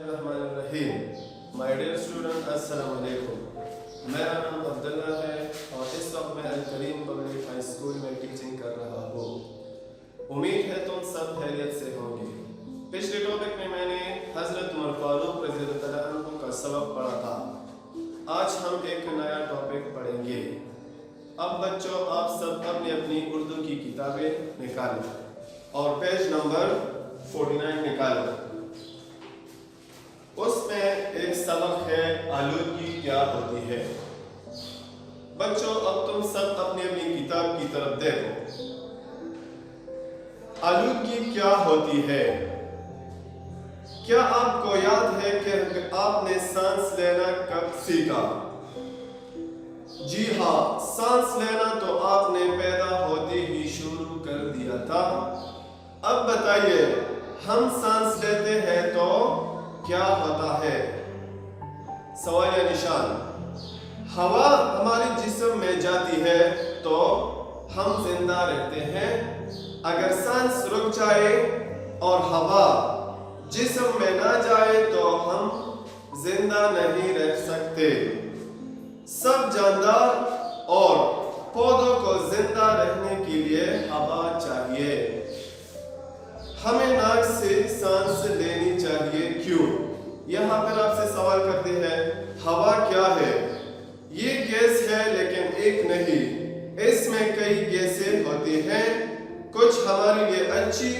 बिस्मिल्लाहिर्रहमानिर्रहीम। My dear student, अस्सलाम वालेकुम। मेरा नाम अब्दुल्ला है और इस वक्त मैं अल करीम पब्लिक हाई स्कूल में टीचिंग कर रहा हूँ। उम्मीद है तुम सब खैरियत से होंगे। पिछले टॉपिक में मैंने हज़रत उमर फारूक रज़ियल्लाहु अन्हु का सबक पढ़ा था। आज हम एक नया टॉपिक पढ़ेंगे। अब बच्चों, आप सब अपनी अपनी उर्दू की किताबें निकालें और पेज नंबर 49 निकालें। उसमें एक सबक है, आलूदगी क्या होती है। बच्चों, अब तुम सब अपनी अपनी किताब की तरफ देखो। आलूदगी क्या होती है? क्या आपको याद है कि आपने सांस लेना कब सीखा? जी हाँ, सांस लेना तो आपने पैदा होते ही शुरू कर दिया था। अब बताइए, हम सांस लेते हैं तो क्या होता है? सवाल या निशान। हवा हमारे जिस्म में जाती है तो हम जिंदा रहते हैं। अगर सांस रुक जाए और हवा जिस्म में ना जाए तो हम जिंदा नहीं रह सकते। सब जानदार और पौधों को जिंदा रहने के लिए हवा चाहिए। हमें नाक से सांस लेनी चाहिए, क्यों? यहाँ पर आपसे सवाल करते हैं, हवा क्या है? ये गैस है, लेकिन एक नहीं, इसमें कई गैसें होती हैं। कुछ हमारे लिए अच्छी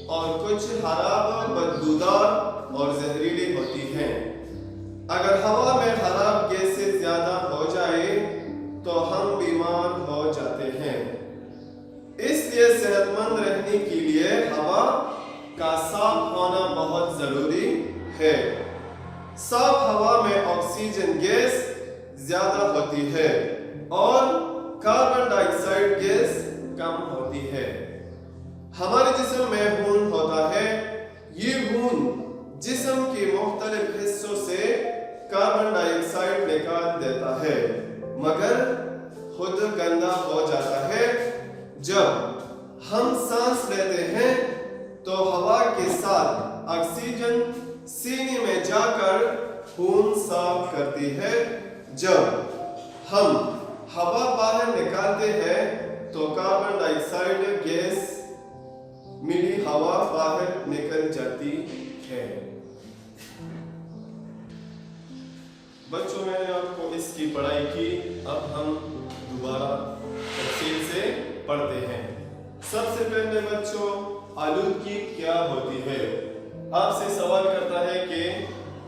और कुछ खराब, बदबूदार और जहरीली होती हैं। अगर हवा में खराब गैसें ज्यादा हो जाए तो हम बीमार हो जाते हैं। इसलिए सेहतमंद रहने के लिए हवा का साफ होना बहुत जरूरी है। साफ हवा में ऑक्सीजन गैस ज्यादा होती है और कार्बन डाइऑक्साइड गैस कम होती है। हमारे जिस्म में खून होता है। ये खून जिस्म के मुख्तलिफ हिस्सों से कार्बन डाइऑक्साइड निकाल देता है, मगर खुद गंदा हो जाता है। जब हम सांस लेते हैं तो हवा के साथ ऑक्सीजन सीने में जाकर खून साफ करती है। जब हम हवा बाहर निकालते हैं तो कार्बन डाइऑक्साइड गैस मिली हवा बाहर निकल जाती है। बच्चों, मैंने आपको इसकी पढ़ाई की। अब हम दोबारा तफसील से पढ़ते हैं। सबसे पहले बच्चों, आलूदगी क्या होती है? आपसे सवाल करता है कि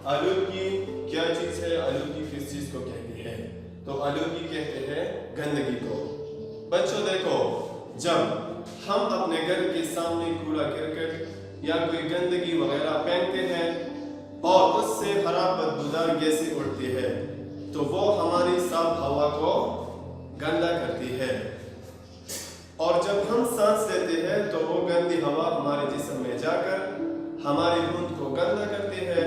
आलूदगी क्या चीज है, आलूदगी किस चीज को कहती है? तो आलूदगी कहते हैं गंदगी को। बच्चों देखो, जब हम अपने घर के सामने कूड़ा करकट या कोई गंदगी वगैरह फेंकते हैं और उससे खराब बदबूदार गैसें उड़ती है तो वो हमारी साफ हवा को गंदा करती है। और जब हम सांस लेते हैं तो वो गंदी हवा हमारे जिस्म में जाकर हमारी खून को गंदा करती है,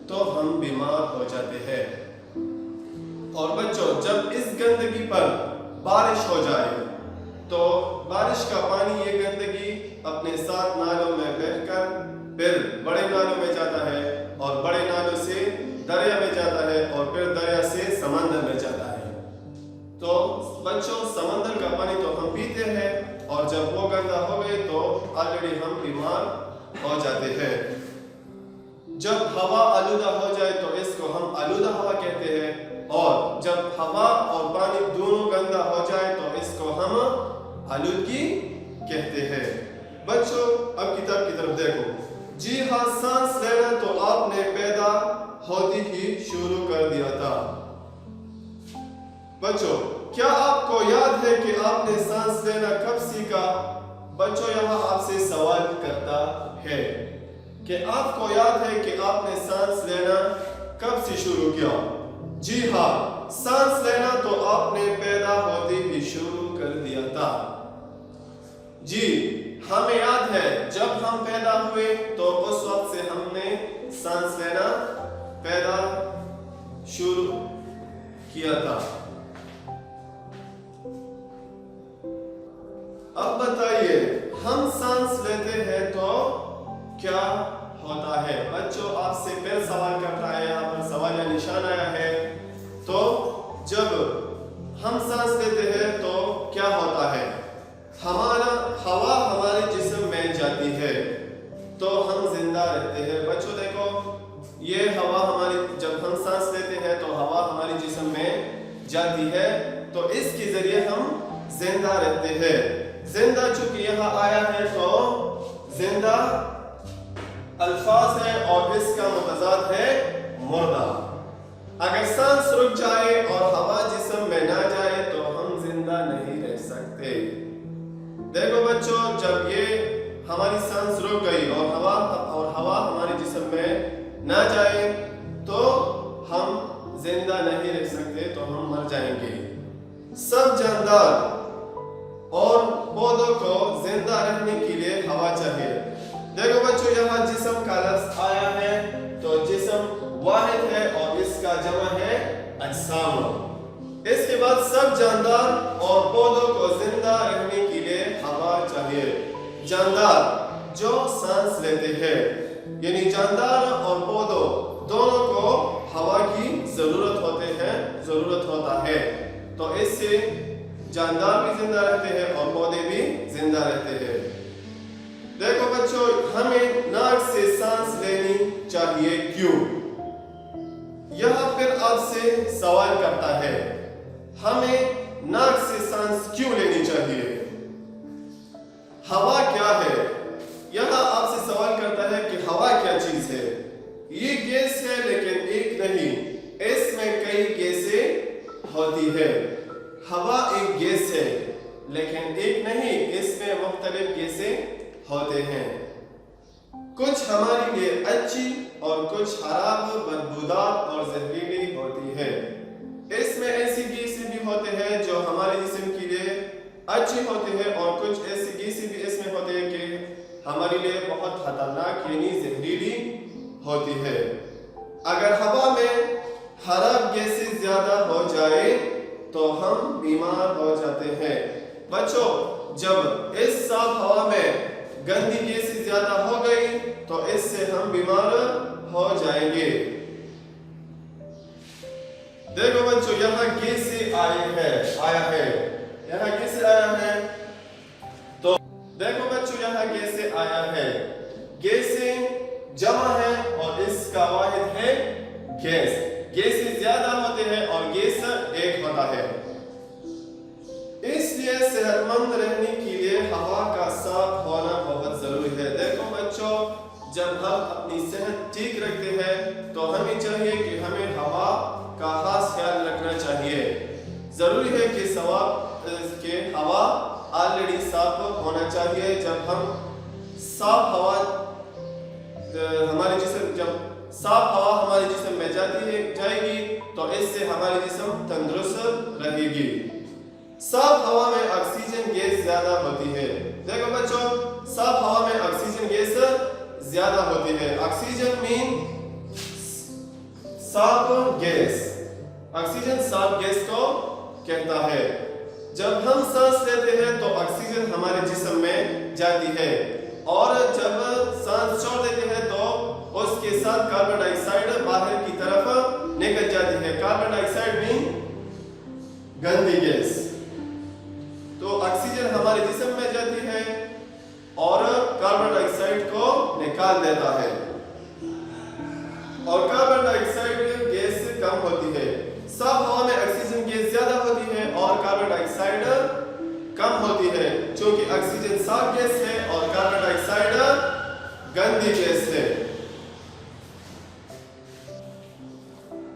तो हम बीमार हो जाते हैं। और बच्चों, जब इस गंदगी पर बारिश हो जाए तो बारिश का पानी, ये गंदगी अपने साथ नालों में बहकर फिर बड़े नालों में जाता है और बड़े नालों से दरिया में जाता है और फिर दरिया से समंदर में जाता है। तो बच्चों, समंदर का पानी तो हम पीते हैं और जब वो गंदा हो गए तो ऑलरेडी हम बीमार हो जाते हैं। जब हवा आलूदा हो जाए तो इसको हम आलूदा हवा कहते हैं, और जब हवा और पानी दोनों गंदा हो जाए तो इसको हम आलूदगी कहते हैं। बच्चों, अब किताब की तरफ देखो। जी हाँ, सांस लेना तो आपने पैदा होते ही शुरू कर दिया था। बच्चों, क्या आपको याद है कि आपने सांस लेना कब सीखा? बच्चों, यहाँ आपसे सवाल करता है कि आपको याद है कि आपने सांस लेना कब से शुरू किया? जी हाँ, सांस लेना तो आपने पैदा होते ही शुरू कर दिया था। जी, हमें याद है जब हम पैदा हुए तो उस वक्त से हमने सांस लेना पैदा शुरू किया था। अब बताइए, हम सांस लेते हैं तो क्या होता है। बच्चों आपसे फिर सवाल करता है, यहाँ पर सवाल या निशान आया है। तो जब हम सांस लेते हैं तो क्या होता है? हवा हमारे जिस्म में जाती है तो हम जिंदा रहते हैं। बच्चों देखो, ये हवा जब हम सांस लेते हैं तो हवा हमारे जिस्म में जाती है, तो इसके जरिए हम जिंदा रहते हैं। जिंदा चूंकि यहाँ आया है तो जिंदा अल्फाज है और इसका मुतजाद है मुर्दा। अगर सांस रुक जाए और हवा जिस्म में ना जाए तो हम जिंदा नहीं रह सकते। देखो बच्चों, जब ये हमारी सांस रुक गई और हवा हमारे जिस्म में ना जाए तो हम जिंदा नहीं रह सकते, तो हम मर जाएंगे। सब जानदार और पौधों को जिंदा रहने के लिए हवा चाहिए। देखो बच्चों, यहाँ जिस्म का लफ्ज आया है तो जिस्म वाहिद है और इसका जमा है अजसाम। इसके बाद सब जानदार और पौधों को जिंदा रहने के लिए हवा चाहिए। जानदार जो सांस लेते हैं, यानी जानदार और पौधों दोनों को हवा की जरूरत होता है, तो इससे जानदार भी जिंदा रहते हैं और पौधे भी जिंदा रहते हैं। देखो बच्चों, हमें नाक से सांस लेनी चाहिए, क्यों? यह फिर आपसे सवाल करता है, हमें नाक से सांस क्यों लेनी चाहिए? हवा क्या है? यह आपसे सवाल करता है कि हवा क्या चीज है? ये गैस है लेकिन एक नहीं, इसमें कई गैसें होती है। हवा एक गैस है लेकिन एक नहीं, इसमें मुख्तलिफ गैसें होते हैं। कुछ हमारे लिए अच्छी और कुछ खराब, बदबूदार और जहरीली होती है। इसमें ऐसी गैसें भी होते हैं जो हमारे जिस्म के लिए अच्छी होती है और कुछ ऐसी गैसें भी इसमें होते हैं कि हमारे लिए बहुत खतरनाक यानी जहरीली होती है। अगर हवा में खराब गैसें ज्यादा हो जाए तो हम बीमार हो जाते हैं। बच्चों, जब इस साफ हवा में गंदी गैसें ज्यादा हो गई तो इससे हम बीमार हो जाएंगे। देखो बच्चों, यहाँ गैसें आया है, यहाँ गैसें आया है। तो देखो बच्चों, यहाँ गैसें आया है, गैसें जमा है और इसका वाहिद है गैस। गैसें ज्यादा होते हैं और गैस एक होता है। इसलिए सेहतमंद रहने के लिए हवा का साफ होना बहुत जरूरी है। देखो बच्चों, जब हम अपनी सेहत ठीक रखते हैं तो हमें चाहिए कि हमें हवा का खास ख्याल रखना चाहिए। जरूरी है कि हवा ऑलरेडी साफ होना चाहिए। जब हम साफ हवा हमारे जिस्म में जाएगी तो इससे हमारी जिस्म तंदुरुस्त रहेगी। साफ हवा में ऑक्सीजन गैस ज्यादा होती है। देखो बच्चों, साफ हवा में ऑक्सीजन गैस ज्यादा होती है। ऑक्सीजन मीन साफ गैस। ऑक्सीजन साफ गैस को कहता है। जब हम सांस लेते हैं तो ऑक्सीजन हमारे जिस्म में जाती है और जब सांस छोड़ देते हैं तो उसके साथ कार्बन डाइऑक्साइड बाहर की तरफ निकल जाती है। कार्बन डाइऑक्साइड मीन गंदी गैस। तो ऑक्सीजन हमारे जिस्म में जाती है और कार्बन डाइऑक्साइड को निकाल देता है और कार्बन डाइऑक्साइड गैस कम होती है। साफ हवा में ऑक्सीजन गैस ज्यादा होती है और कार्बन डाइऑक्साइड कम होती है, क्योंकि ऑक्सीजन साफ गैस है और कार्बन डाइऑक्साइड गंदी गैस है।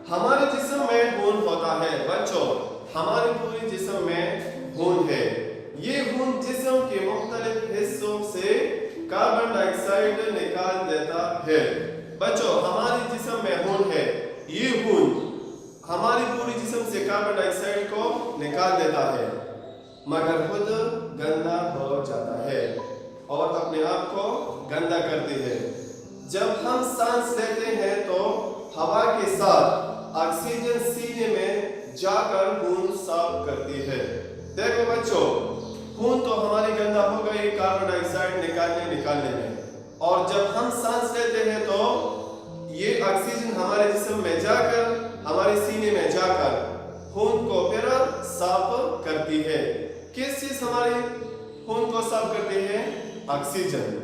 हमारे जिस्म में खून होता है। बच्चों, हमारे पूरे जिस्म में खून है। ये खून जिस्म के मुख्तलिफ हिस्सों से कार्बन डाइऑक्साइड निकाल देता है। बच्चों, हमारे जिस्म में खून है। ये खून हमारी पूरी जिस्म से कार्बन डाइऑक्साइड को निकाल देता है, मगर खुद गंदा हो जाता है और अपने आप को गंदा करती है। जब हम सांस लेते हैं तो हवा के साथ ऑक्सीजन सीने में जाकर खून साफ करती है। देखो बच्चों, खून तो हमारी गंदा हो गई कार्बन डाइऑक्साइड निकालने में اور جب ہم سانس لیتے ہیں تو یہ آکسیجن ہمارے جسم میں جا کر ہمارے سینے میں جا کر خون کو پھر صاف کرتی ہے. کس چیز ہمارے خون کو صاف کرتی ہے؟ آکسیجن.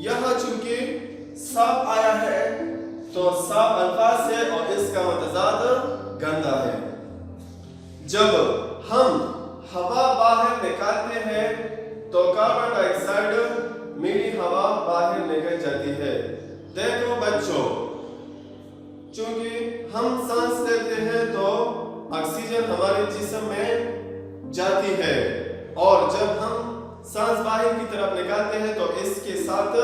یہاں چونکہ صاف آیا ہے تو صاف الفاظ ہے اور اس کا متضاد گندا ہے. جب ہم ہوا باہر نکالتے ہیں تو کاربن ڈائی آکسائڈ میری ہوا باہر نکل جاتی ہے. دیکھو بچوں، چونکہ ہم سانس لیتے ہیں تو آکسیجن ہمارے جسم میں جاتی ہے اور جب ہم سانس باہر کی طرف نکالتے ہیں تو اس کے ساتھ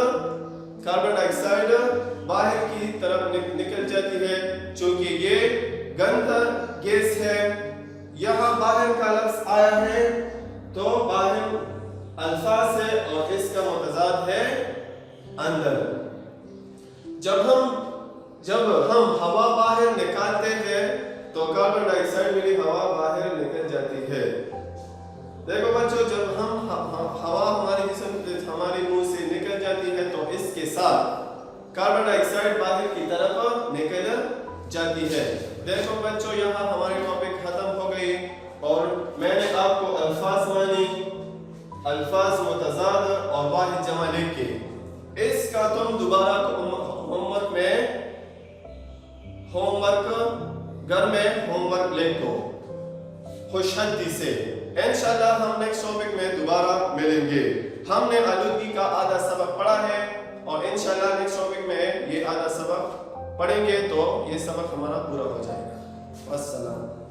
کاربن ڈائی آکسائڈ باہر کی طرف نکل جاتی ہے. چونکہ یہ گند گیس ہے، یہاں باہر کا لفظ آیا ہے تو باہر الفاظ ہے اور اس کا متضاد ہے اندر. جب ہم ہوا باہر نکالتے ہیں تو کاربن ڈائی آکسائڈ میری ہوا باہر نکل جاتی ہے. دیکھو بچوں، جب ہم ہوا ہمارے جسم ہمارے منہ سے نکل جاتی ہے تو اس کے ساتھ کاربن ڈائی آکسائڈ باہر کی طرف نکل جاتی ہے. دیکھو بچوں، یہاں ہماری ٹاپک ختم ہو گئی اور میں نے آپ کو الفاظ مانی، الفاظ متضاد اور واحد جمع لکھ کے اس کا تم دوبارہ گھر میں ہوم ورک لکھو خوشحدی سے. انشاءاللہ ہم نیکسٹ ٹاپک میں دوبارہ ملیں گے. ہم نے آلودگی کا آدھا سبق پڑھا ہے اور انشاءاللہ نیکسٹ ٹاپک میں یہ آدھا سبق پڑھیں گے تو یہ سبق ہمارا پورا ہو جائے گا. السلام.